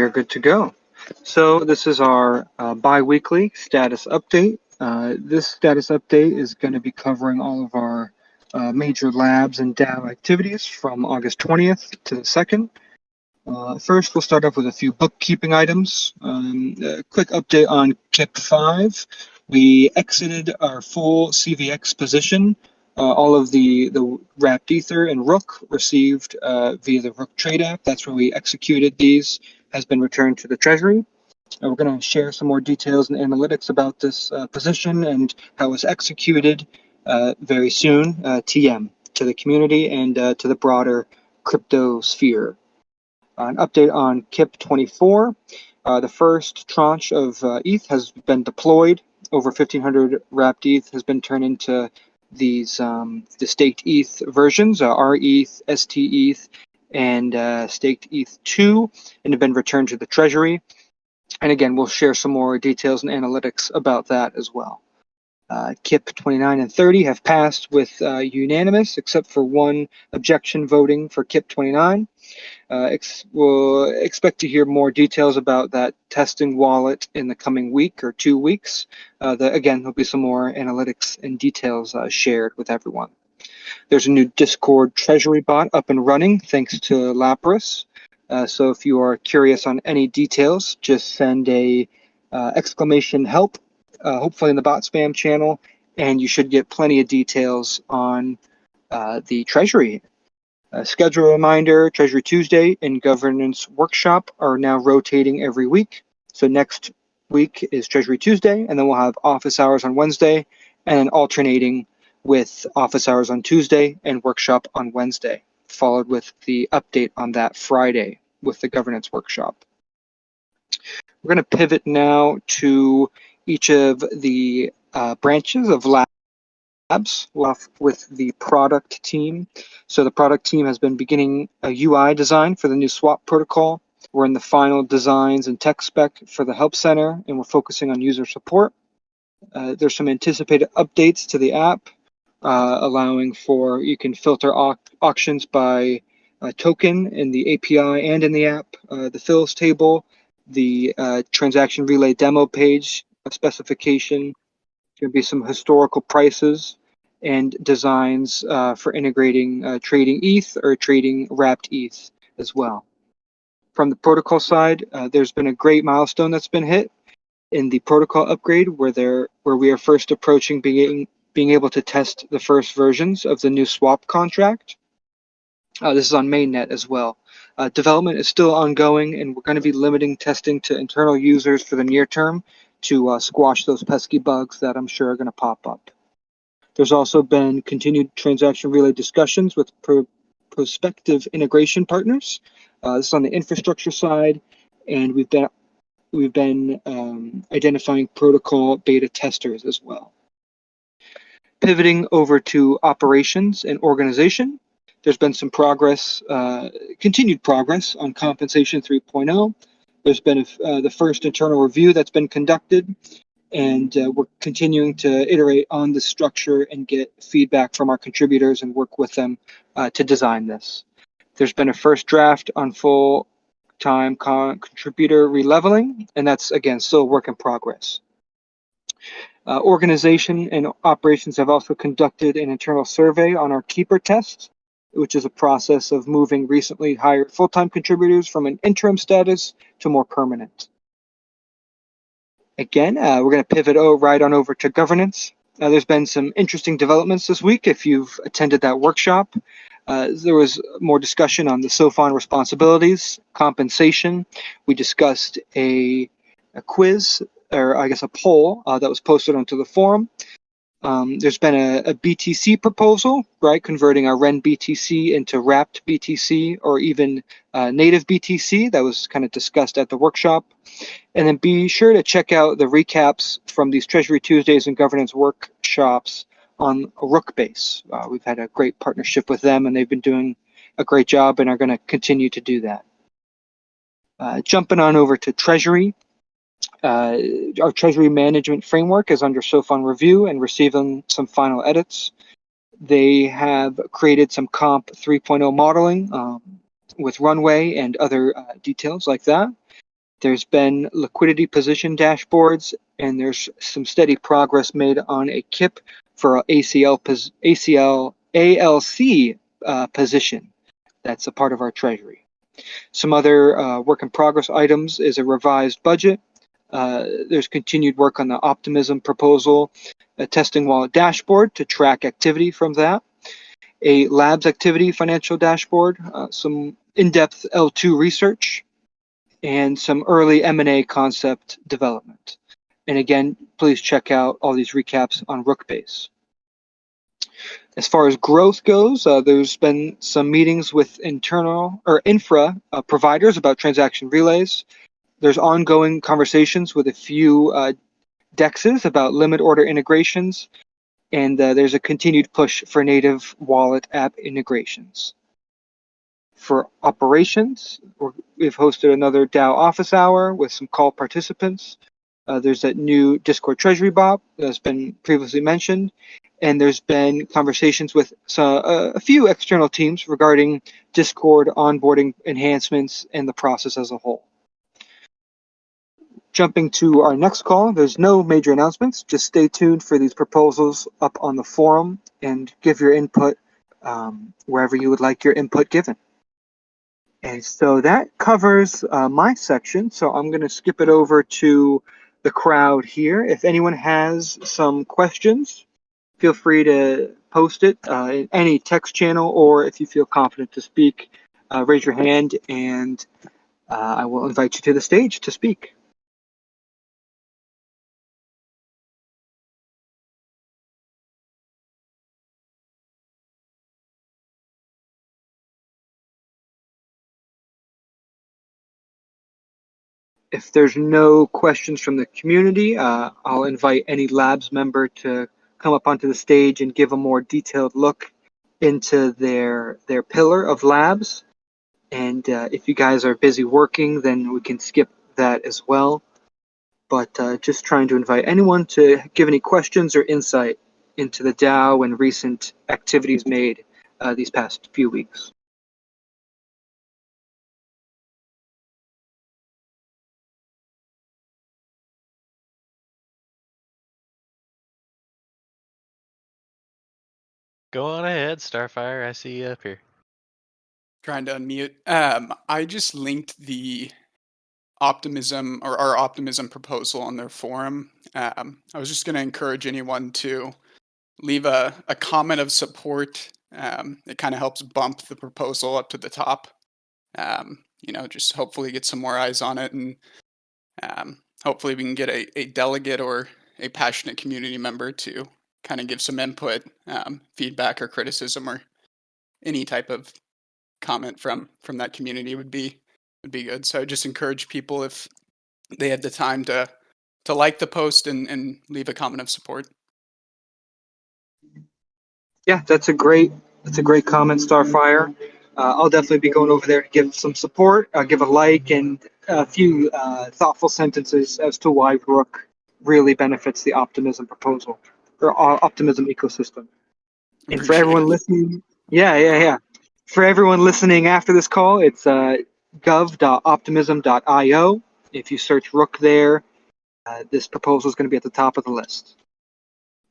are good to go. So this is our bi-weekly status update. This status update is going to be covering all of our major labs and DAO activities from August 20th to the 2nd. First, we'll start off with a few bookkeeping items. A quick update on KIP5. We exited our full CVX position. All of the wrapped Ether and Rook received via the Rook trade app. That's where we executed these, has been returned to the Treasury. We're going to share some more details and analytics about this position and how it was executed very soon, TM, to the community and to the broader crypto sphere. An update on KIP24. The first tranche of ETH has been deployed. Over 1,500 wrapped ETH has been turned into these the staked ETH versions, RETH, STETH, and staked ETH2, and have been returned to the Treasury. And again, we'll share some more details and analytics about that as well. KIP 29 and 30 have passed with unanimous, except for one objection voting for KIP 29. We'll expect to hear more details about that testing wallet in the coming week or 2 weeks. Again, there'll be some more analytics and details shared with everyone. There's a new Discord Treasury bot up and running thanks to Lapras. So if you are curious on any details, just send a exclamation help, hopefully in the bot spam channel, and you should get plenty of details on the Treasury. Schedule reminder, Treasury Tuesday and Governance Workshop are now rotating every week. So next week is Treasury Tuesday, and then we'll have office hours on Wednesday, and alternating with office hours on Tuesday and workshop on Wednesday, followed with the update on that Friday with the Governance Workshop. We're going to pivot now to each of the branches of labs with the product team. So the product team has been beginning a UI design for the new swap protocol. We're in the final designs and tech spec for the help center, and we're focusing on user support. There's some anticipated updates to the app, allowing for, you can filter auctions by token in the API and in the app, the fills table, the transaction relay demo page, a specification. There'll be some historical prices and designs for integrating trading ETH or trading wrapped ETH as well. From the protocol side, there's been a great milestone that's been hit in the protocol upgrade, where we are first approaching being able to test the first versions of the new swap contract. This is on mainnet as well. Development is still ongoing, and we're going to be limiting testing to internal users for the near term to squash those pesky bugs that I'm sure are going to pop up. There's also been continued transaction relay discussions with prospective integration partners. This is on the infrastructure side, and we've been identifying protocol beta testers as well. Pivoting over to operations and organization, there's been some progress, continued progress on compensation 3.0. There's been the first internal review that's been conducted, and we're continuing to iterate on the structure and get feedback from our contributors and work with them to design this. There's been a first draft on full-time contributor releveling, and that's, again, still a work in progress. Organization and operations have also conducted an internal survey on our keeper test, which is a process of moving recently hired full-time contributors from an interim status to more permanent. Again, we're going to pivot right on over to governance. There's been some interesting developments this week. If you've attended that workshop, there was more discussion on the SOFON responsibilities, compensation. We discussed a quiz, or I guess a poll that was posted onto the forum. There's been a BTC proposal, right, converting our REN BTC into wrapped BTC or even native BTC. That was kind of discussed at the workshop. And then be sure to check out the recaps from these Treasury Tuesdays and governance workshops on Rookbase. We've had a great partnership with them, and they've been doing a great job and are going to continue to do that. Jumping on over to Treasury. Our Treasury management framework is under SOFON review and receiving some final edits. They have created some Comp 3.0 modeling with runway and other details like that. There's been liquidity position dashboards, and there's some steady progress made on a KIP for ALC position. That's a part of our treasury. Some other work in progress items is a revised budget. There's continued work on the optimism proposal, a testing wallet dashboard to track activity from that, a labs activity financial dashboard, some in-depth L2 research, and some early M&A concept development. And again, please check out all these recaps on Rookbase. As far as growth goes, there's been some meetings with internal or infra providers about transaction relays. There's ongoing conversations with a few DEXs about limit order integrations, and there's a continued push for native wallet app integrations. For operations, we've hosted another DAO office hour with some call participants. There's that new Discord Treasury bot that's been previously mentioned, and there's been conversations with a few external teams regarding Discord onboarding enhancements and the process as a whole. Jumping to our next call, there's no major announcements. Just stay tuned for these proposals up on the forum and give your input wherever you would like your input given. And so that covers my section. So I'm going to skip it over to the crowd here. If anyone has some questions, feel free to post it in any text channel, or if you feel confident to speak, raise your hand and I will invite you to the stage to speak. If there's no questions from the community, I'll invite any labs member to come up onto the stage and give a more detailed look into their pillar of labs. And if you guys are busy working, then we can skip that as well. But just trying to invite anyone to give any questions or insight into the DAO and recent activities made these past few weeks. Go on ahead, Starfire. I see you up here. Trying to unmute. I just linked the optimism or our optimism proposal on their forum. I was just going to encourage anyone to leave a comment of support. It kind of helps bump the proposal up to the top. Just hopefully get some more eyes on it, and hopefully we can get a delegate or a passionate community member to kind of give some input, feedback or criticism or any type of comment from that community would be good. So I just encourage people, if they had the time, to like the post and leave a comment of support. Yeah, that's a great comment, Starfire. I'll definitely be going over there to give some support, give a like, and a few thoughtful sentences as to why Rook really benefits the optimism proposal or optimism ecosystem. And for everyone listening, yeah. For everyone listening after this call, it's gov.optimism.io. If you search Rook there, this proposal is going to be at the top of the list.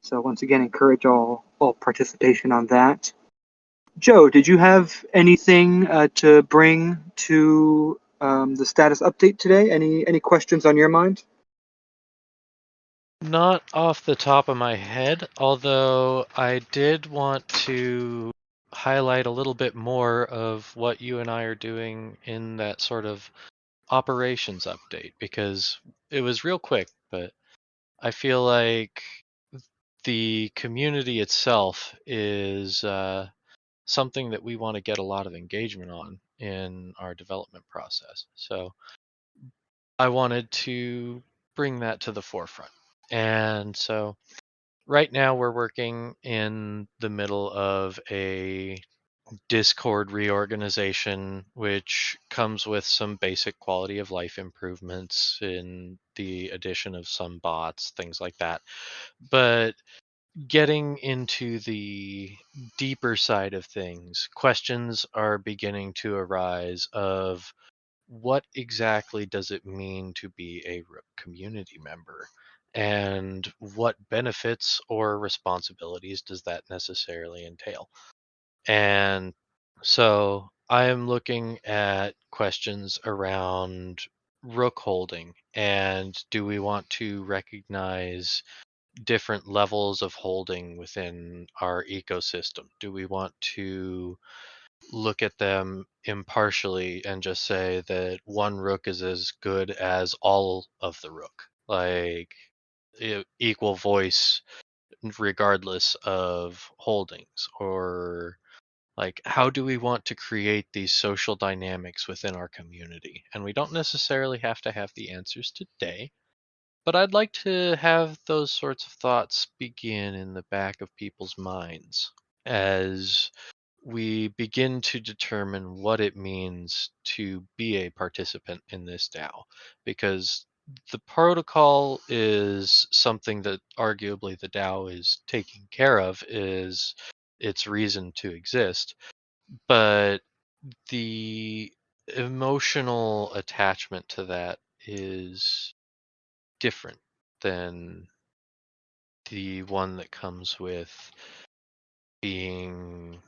So once again, encourage all participation on that. Joe, did you have anything to bring to the status update today? Any questions on your mind? Not off the top of my head, although I did want to highlight a little bit more of what you and I are doing in that sort of operations update, because it was real quick, but I feel like the community itself is something that we want to get a lot of engagement on in our development process. So I wanted to bring that to the forefront. And so right now we're working in the middle of a Discord reorganization, which comes with some basic quality of life improvements in the addition of some bots, things like that. But getting into the deeper side of things, questions are beginning to arise of what exactly does it mean to be a Rook community member? And what benefits or responsibilities does that necessarily entail? And so I am looking at questions around Rook holding, and do we want to recognize different levels of holding within our ecosystem? Do we want to look at them impartially and just say that one Rook is as good as all of the Rook? Like equal voice regardless of holdings? Or like, how do we want to create these social dynamics within our community? And we don't necessarily have to have the answers today, but I'd like to have those sorts of thoughts begin in the back of people's minds as we begin to determine what it means to be a participant in this DAO. Because the protocol is something that arguably the DAO is taking care of, is its reason to exist. But the emotional attachment to that is different than the one that comes with being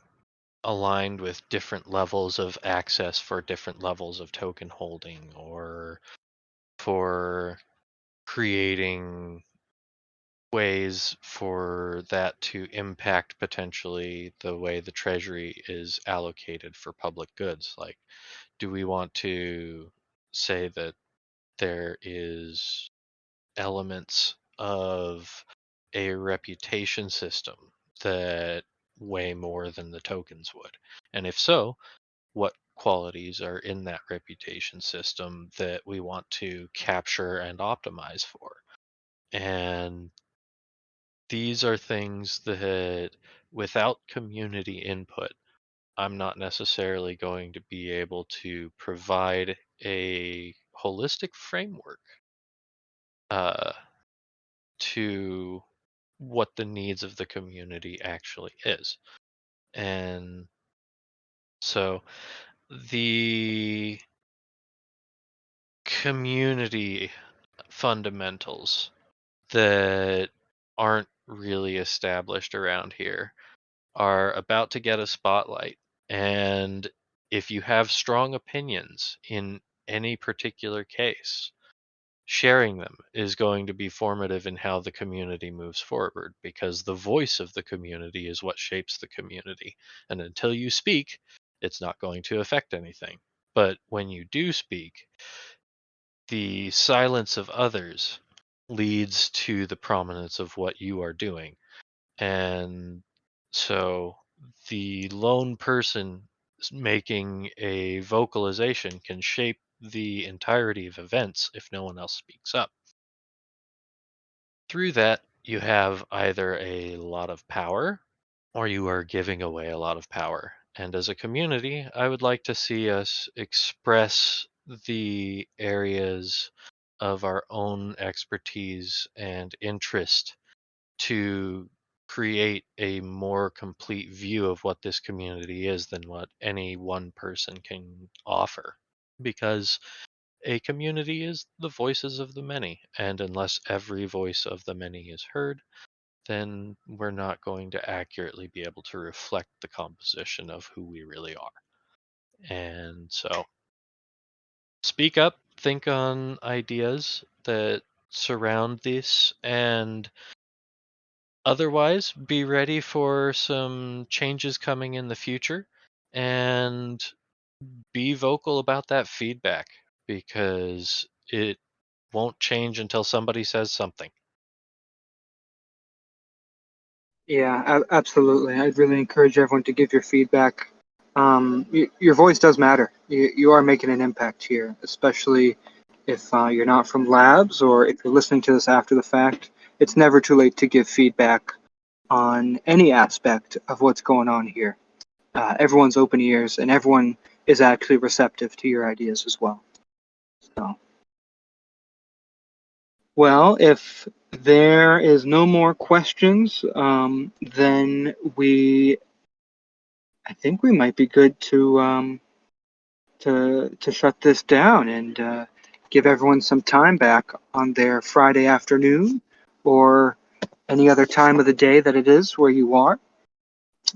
aligned with different levels of access for different levels of token holding, or for creating ways for that to impact potentially the way the treasury is allocated for public goods. Like, do we want to say that there is elements of a reputation system that weigh more than the tokens would? And if so, what qualities are in that reputation system that we want to capture and optimize for? And these are things that, without community input, I'm not necessarily going to be able to provide a holistic framework uh, to what the needs of the community actually is. And so the community fundamentals that aren't really established around here are about to get a spotlight. And if you have strong opinions in any particular case, sharing them is going to be formative in how the community moves forward, because the voice of the community is what shapes the community. And until you speak, it's not going to affect anything. But when you do speak, the silence of others leads to the prominence of what you are doing. And so the lone person making a vocalization can shape the entirety of events if no one else speaks up. Through that, you have either a lot of power or you are giving away a lot of power. And as a community, I would like to see us express the areas of our own expertise and interest to create a more complete view of what this community is than what any one person can offer. Because a community is the voices of the many, and unless every voice of the many is heard, then we're not going to accurately be able to reflect the composition of who we really are. And so, speak up, think on ideas that surround this, and otherwise, be ready for some changes coming in the future, and be vocal about that feedback, because it won't change until somebody says something. Yeah, absolutely. I'd really encourage everyone to give your feedback. Your voice does matter. You are making an impact here, especially if you're not from labs or if you're listening to this after the fact. It's never too late to give feedback on any aspect of what's going on here. Everyone's open ears, and everyone is actually receptive to your ideas as well. So, well, if there is no more questions, then I think we might be good to to shut this down and give everyone some time back on their Friday afternoon or any other time of the day that it is where you are.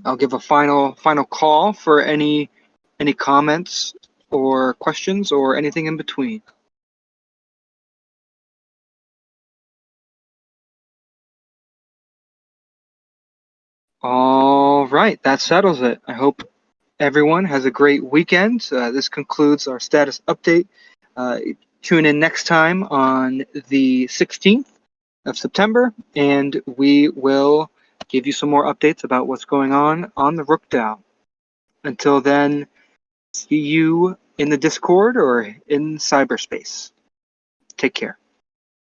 I'll give a final call for any comments or questions or anything in between. All right, that settles it. I hope everyone has a great weekend. This concludes our status update. Tune in next time on the 16th of September, and we will give you some more updates about what's going on the Rook DAO. Until then, see you in the Discord or in cyberspace. Take care.